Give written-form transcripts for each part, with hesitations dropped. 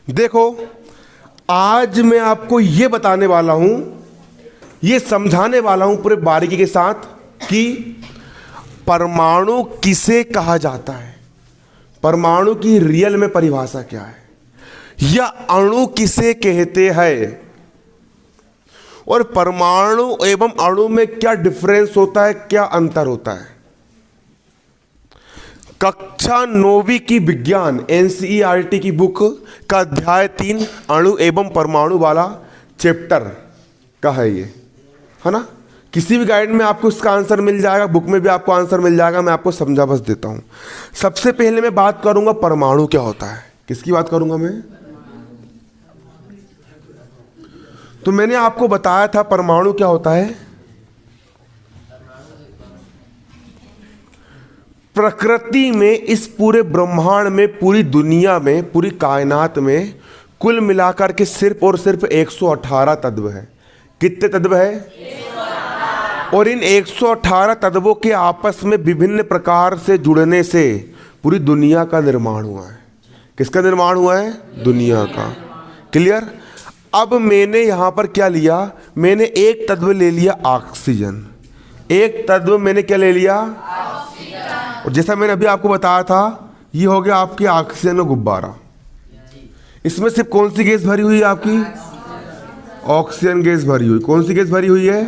देखो, आज मैं आपको ये बताने वाला हूं, ये समझाने वाला हूं पूरे बारीकी के साथ कि परमाणु किसे कहा जाता है, परमाणु की रियल में परिभाषा क्या है, या अणु किसे कहते हैं, और परमाणु एवं अणु में क्या डिफरेंस होता है, क्या अंतर होता है। कक्षा 9वीं की विज्ञान एनसीईआरटी की बुक का अध्याय 3 अणु एवं परमाणु वाला चैप्टर का है ये, है ना। किसी भी गाइड में आपको इसका आंसर मिल जाएगा, बुक में भी आपको आंसर मिल जाएगा। मैं आपको समझा बस देता हूं। सबसे पहले मैं बात करूंगा परमाणु क्या होता है। किसकी बात करूंगा मैं? तो मैंने आपको बताया था परमाणु क्या होता है। प्रकृति में, इस पूरे ब्रह्मांड में, पूरी दुनिया में, पूरी कायनात में कुल मिलाकर के सिर्फ और सिर्फ 118 तत्व है। कितने तत्व है? और इन 118 तत्वों के आपस में विभिन्न प्रकार से जुड़ने से पूरी दुनिया का निर्माण हुआ है। किसका निर्माण हुआ है? दुनिया का। क्लियर? अब मैंने यहां पर क्या लिया? मैंने एक तत्व ले लिया ऑक्सीजन। एक तत्व मैंने क्या ले लिया? और जैसा मैंने अभी आपको बताया था, ये हो गया आपकी ऑक्सीजन का गुब्बारा। इसमें सिर्फ कौन सी गैस भरी हुई है? आपकी ऑक्सीजन गैस भरी हुई। कौन सी गैस भरी हुई है?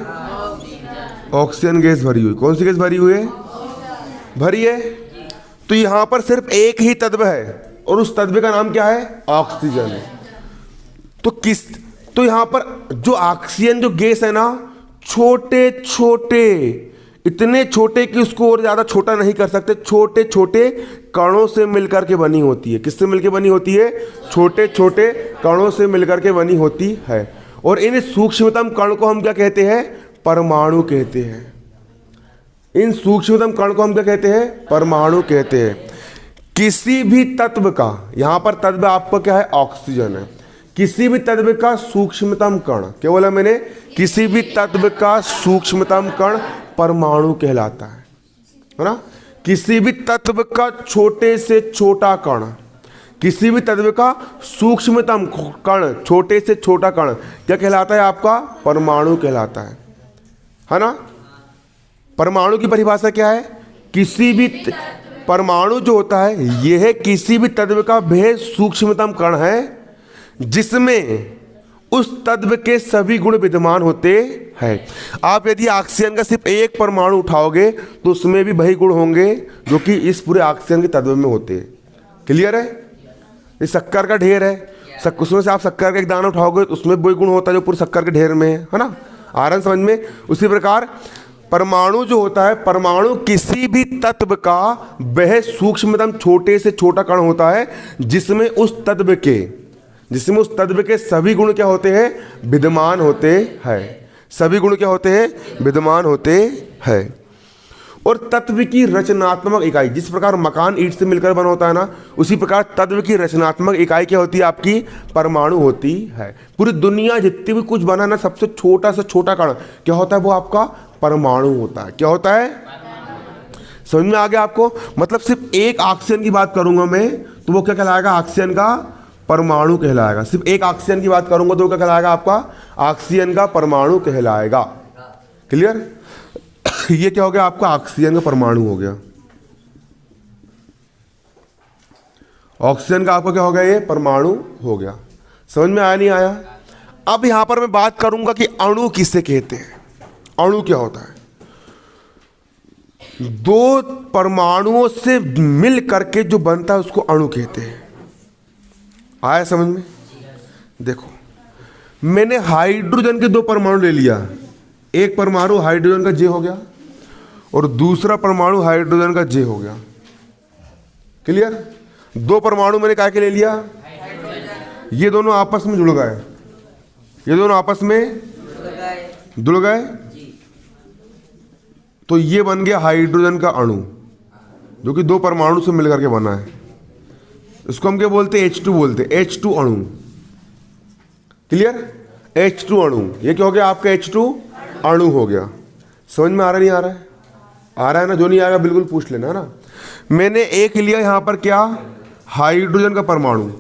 ऑक्सीजन गैस भरी हुई। कौन सी गैस भरी हुई है? भरी है। तो यहां पर सिर्फ एक ही तत्व है और उस तत्व का नाम क्या है? ऑक्सीजन है। तो यहां पर जो ऑक्सीजन जो गैस है ना, छोटे छोटे, इतने छोटे कि उसको और ज्यादा छोटा नहीं कर सकते, छोटे छोटे कणों से मिलकर के बनी होती है। किससे मिलकर बनी होती है? छोटे छोटे कणों से मिलकर के बनी होती है। और इन सूक्ष्मतम कण को हम क्या कहते हैं? परमाणु कहते हैं। इन सूक्ष्मतम कण को हम क्या कहते हैं? परमाणु कहते हैं। किसी भी तत्व का, यहां पर तत्व आपका क्या है? ऑक्सीजन है। किसी भी तत्व का सूक्ष्मतम कण, क्या बोला मैंने? किसी भी तत्व का सूक्ष्मतम कण परमाणु कहलाता है ना। किसी भी तत्व का छोटे से छोटा कण, किसी भी तत्व का सूक्ष्मतम कण, छोटे से छोटा कण क्या कहलाता है? आपका परमाणु कहलाता है ना। परमाणु की परिभाषा क्या है? किसी भी परमाणु जो होता है यह किसी भी तत्व का वह सूक्ष्मतम कण है जिसमें उस तत्व के सभी गुण विद्यमान होते हैं। आप यदि ऑक्सीजन का सिर्फ एक परमाणु उठाओगे तो उसमें भी वही गुण होंगे जो कि इस पूरे ऑक्सीजन के तत्व में होते हैं। क्लियर है? ये शक्कर का ढेर है, उसमें से आप शक्कर का एक दाना उठाओगे तो उसमें वही गुण होता है जो पूरे शक्कर के ढेर में है ना। आ रहा है समझ में? उसी प्रकार परमाणु जो होता है, परमाणु किसी भी तत्व का वह सूक्ष्मतम छोटे से छोटा कण होता है जिसमें उस तत्व के सभी गुण क्या होते हैं? विद्यमान होते हैं। सभी गुण क्या होते हैं? विद्यमान होते हैं। और तत्व की रचनात्मक इकाई, जिस प्रकार मकान ईंट से मिलकर बना होता है ना, उसी प्रकार तत्व की रचनात्मक इकाई क्या होती है? आपकी परमाणु होती है। पूरी दुनिया जितनी भी कुछ बना ना, सबसे छोटा से छोटा कण क्या होता है? वो आपका परमाणु होता है। क्या होता है? समझ में आ गया आपको? मतलब सिर्फ एक ऑक्सीजन की बात करूंगा मैं तो वो क्या कहलाएगा? ऑक्सीजन का परमाणु कहलाएगा। सिर्फ एक ऑक्सीजन की बात करूंगा तो क्या कहलाएगा? आपका ऑक्सीजन का परमाणु कहलाएगा। क्लियर? ये क्या हो गया? आपका ऑक्सीजन का परमाणु हो गया। ऑक्सीजन का आपका क्या हो गया? ये परमाणु हो गया। समझ में आया नहीं आया? अब यहां पर मैं बात करूंगा कि अणु किसे कहते हैं। अणु क्या होता है? दो परमाणुओं से मिल करके जो बनता है उसको अणु कहते हैं। आया समझ में? देखो, मैंने हाइड्रोजन के दो परमाणु ले लिया। एक परमाणु हाइड्रोजन का जे हो गया और दूसरा परमाणु हाइड्रोजन का जे हो गया। क्लियर? दो परमाणु मैंने क्या के ले लिया? ये दोनों आपस में जुड़ गए। ये दोनों आपस में जुड़ गए तो ये बन गया हाइड्रोजन का अणु जो कि दो परमाणु से मिलकर के बना है। इसको हम क्या बोलते हैं? H2 बोलते हैं। H2 अणु। क्लियर? H2 अणु। ये क्या हो गया? आपका H2 अणु हो गया। समझ में आ रहा नहीं आ रहा है? आ रहा है ना? जो नहीं आएगा बिल्कुल पूछ लेना, है ना। मैंने एक लिया यहां पर क्या? हाइड्रोजन का परमाणु,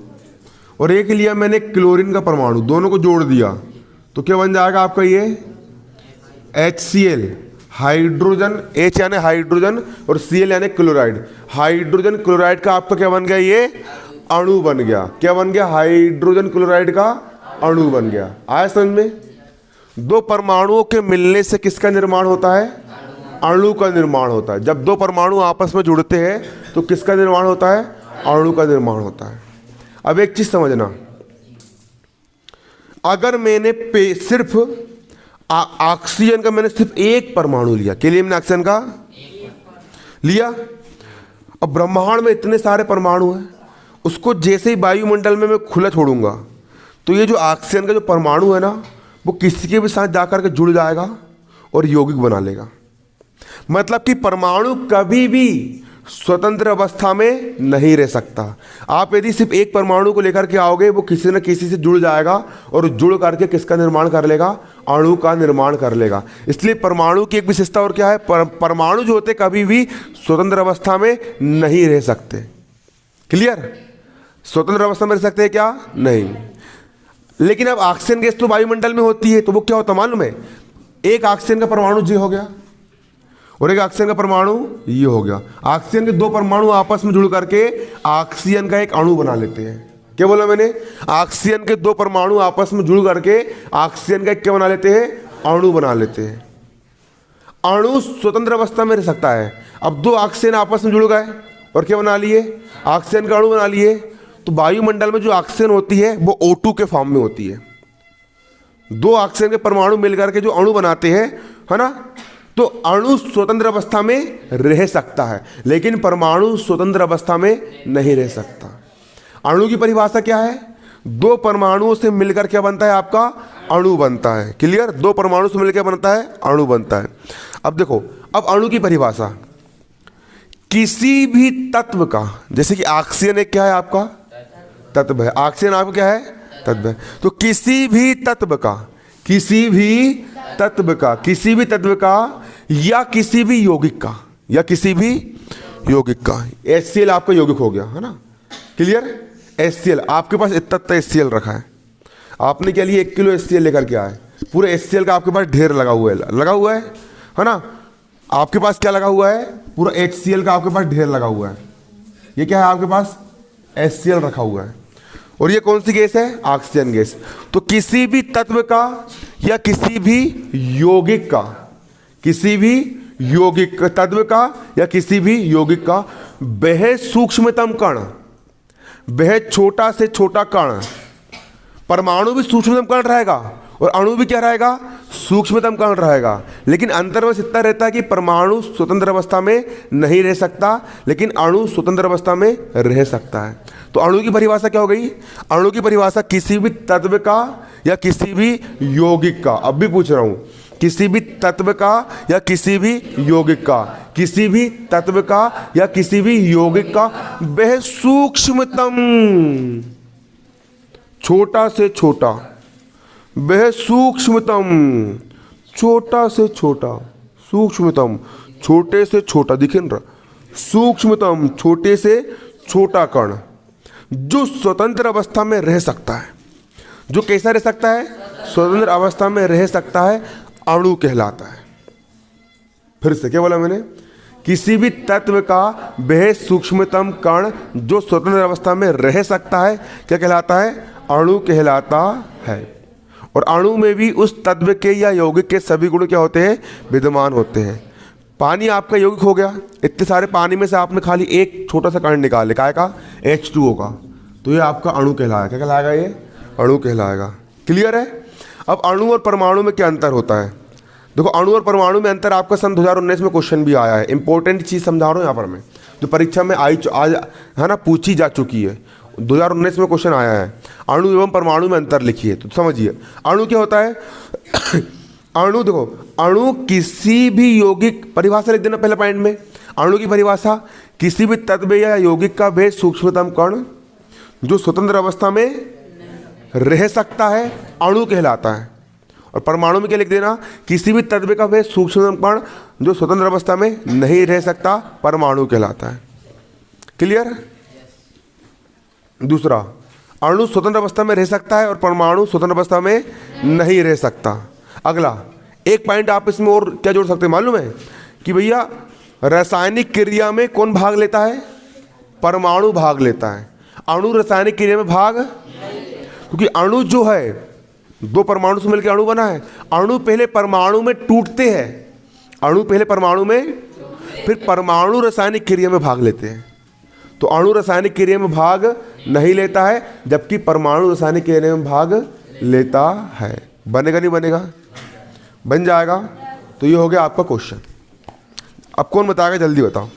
और एक लिया मैंने क्लोरीन का परमाणु, दोनों को जोड़ दिया तो क्या बन जाएगा आपका ये HCl, हाइड्रोजन, H यानी हाइड्रोजन और Cl यानी क्लोराइड। हाइड्रोजन क्लोराइड का आपका क्या बन गया, ये अणु बन गया। क्या बन गया, हाइड्रोजन क्लोराइड का अणु बन गया। आया समझ में? दो परमाणुओं के मिलने से किसका निर्माण होता है, अणु का निर्माण होता है। जब दो परमाणु आपस में जुड़ते हैं तो किसका निर्माण होता है, अणु का निर्माण होता है। अब एक चीज समझना, अगर मैंने सिर्फ ऑक्सीजन का मैंने सिर्फ एक परमाणु लिया, के लिए मैंने ऑक्सीजन का लिया, अब ब्रह्मांड में इतने सारे परमाणु हैं, उसको जैसे ही वायुमंडल में मैं खुला छोड़ूंगा तो ये जो ऑक्सीजन का जो परमाणु है ना, वो किसी के भी साथ जाकर के जुड़ जाएगा और यौगिक बना लेगा। मतलब कि परमाणु कभी भी स्वतंत्र अवस्था में नहीं रह सकता। आप यदि सिर्फ एक परमाणु को लेकर के आओगे, वो किसी न किसी से जुड़ जाएगा और जुड़ करके किसका निर्माण कर लेगा, अणु का निर्माण कर लेगा। इसलिए परमाणु की एक विशेषता और क्या है, परमाणु जो होते कभी भी स्वतंत्र अवस्था में नहीं रह सकते। क्लियर? स्वतंत्र अवस्था में रह सकते हैं क्या, नहीं। लेकिन अब ऑक्सीजन गैस तो वायुमंडल में होती है, तो वो क्या होता मालूम है, एक ऑक्सीजन का परमाणु ये हो गया और एक ऑक्सीजन का परमाणु ये हो गया। ऑक्सीजन के दो परमाणु आपस में जुड़ करके ऑक्सीजन का एक अणु बना लेते हैं। क्या बोला मैंने, ऑक्सीजन के दो परमाणु आपस में जुड़ करके ऑक्सीजन का एक क्या बना लेते हैं, अणु बना लेते हैं। अणु स्वतंत्र अवस्था में रह सकता है। अब दो ऑक्सीजन आपस में जुड़ गए और क्या बना लिए, ऑक्सीजन का अणु बना लिए। तो वायुमंडल में जो ऑक्सीजन होती है वो O2 के फॉर्म में होती है। दो ऑक्सीजन के परमाणु मिलकर के जो अणु बनाते हैं, है ना, तो अणु स्वतंत्र अवस्था में रह सकता है, लेकिन परमाणु स्वतंत्र अवस्था में नहीं रह सकता। अणु की परिभाषा क्या है, दो परमाणुओं से मिलकर क्या बनता है, आपका अणु बनता है। क्लियर? दो परमाणु से मिलकर बनता है, अणु बनता है। अब देखो, अब अणु की परिभाषा, किसी भी तत्व का, जैसे कि ऑक्सीजन एक क्या है आपका तत्व है, ऑक्सीजन आपका क्या है, तत्व है। तो किसी भी तत्व का, किसी भी तत्व का, किसी भी तत्व का या किसी भी यौगिक का, या किसी भी यौगिक का, HCl आपका यौगिक हो गया, है ना। क्लियर? HCl आपके पास इतना HCl रखा है, आपने क्या लिए 1 किलो HCl लेकर के आए, पूरे HCl का आपके पास ढेर लगा हुआ है ना। आपके पास क्या लगा हुआ है, पूरा HCl का आपके पास ढेर लगा हुआ है। ये क्या है, आपके पास HCl रखा हुआ है। और ये कौन सी गैस है, ऑक्सीजन गैस। तो किसी भी तत्व का या किसी भी यौगिक का, किसी भी यौगिक तत्व का या किसी भी यौगिक का वह सूक्ष्मतम कण, वह छोटा से छोटा कण, परमाणु भी सूक्ष्मतम कण रहेगा और अणु भी क्या रहेगा, सूक्ष्मतम कण रहेगा। लेकिन अंतर बस इतना रहता है कि परमाणु स्वतंत्र अवस्था में नहीं रह सकता, लेकिन अणु स्वतंत्र अवस्था में रह सकता है। तो अणु की परिभाषा क्या हो गई, अणु की परिभाषा किसी भी तत्व का या किसी भी यौगिक का, अब भी पूछ रहा हूं, किसी भी तत्व का या किसी भी यौगिक का, किसी भी तत्व का या किसी भी यौगिक का वह सूक्ष्मतम, छोटा से छोटा, वह सूक्ष्मतम, छोटा से छोटा, सूक्ष्मतम, छोटे से छोटा, दिखे ना, सूक्ष्मतम, छोटे से छोटा कण जो स्वतंत्र अवस्था में रह सकता है। जो कैसा रह सकता है, स्वतंत्र अवस्था में रह सकता है, अणु कहलाता है। फिर से क्या बोला मैंने, किसी भी तत्व का वह सूक्ष्मतम कण जो स्वतंत्र अवस्था में रह सकता है, क्या कहलाता है, अणु कहलाता है। और अणु में भी उस तत्व के या यौगिक के सभी गुण क्या होते हैं, विद्यमान होते हैं। पानी आपका यौगिक हो गया, इतने सारे पानी में से आपने खाली एक छोटा सा कण निकाले, काय का, H2O का, तो ये आपका अणु कहलाएगा। क्या कहलाएगा, ये अणु कहलाएगा। क्लियर है? अब अणु और परमाणु में क्या अंतर होता है, देखो अणु और परमाणु में अंतर आपका सन 2019 में क्वेश्चन भी आया है। इंपॉर्टेंट चीज़ समझा रहा हूँ यहाँ पर मैं, जो परीक्षा में आज है ना, पूछी जा चुकी है। 2019 में क्वेश्चन आया है, अणु एवं परमाणु में अंतर लिखिए। तो समझिए अणु क्या होता है। अणु देखो, अणु किसी भी यौगिक, परिभाषा लिख देना पहले पॉइंट में, अणु की परिभाषा किसी भी तत्व या यौगिक का वह सूक्ष्मतम कण जो स्वतंत्र अवस्था में रह सकता है, अणु कहलाता है। और परमाणु में क्या लिख देना, किसी भी तत्व का वह सूक्ष्मतम कण जो स्वतंत्र अवस्था में नहीं रह सकता, परमाणु कहलाता है। क्लियर? दूसरा, अणु स्वतंत्र अवस्था में रह सकता है और परमाणु स्वतंत्र अवस्था में नहीं रह सकता। अगला एक पॉइंट आप इसमें और क्या जोड़ सकते हैं मालूम है कि भैया रासायनिक क्रिया में कौन भाग लेता है? परमाणु भाग लेता है। अणु रासायनिक क्रिया में भाग, क्योंकि अणु जो है दो परमाणु से मिलकर अणु बना है। अणु पहले परमाणु में टूटते हैं, अणु पहले परमाणु में, फिर परमाणु रासायनिक क्रिया में भाग लेते हैं। तो अणु रासायनिक क्रिया में भाग नहीं लेता है, जबकि परमाणु रासायनिक क्रिया में भाग लेता है। बनेगा नहीं बनेगा? बन जाएगा। तो ये हो गया आपका क्वेश्चन। अब कौन बताएगा, जल्दी बताओ।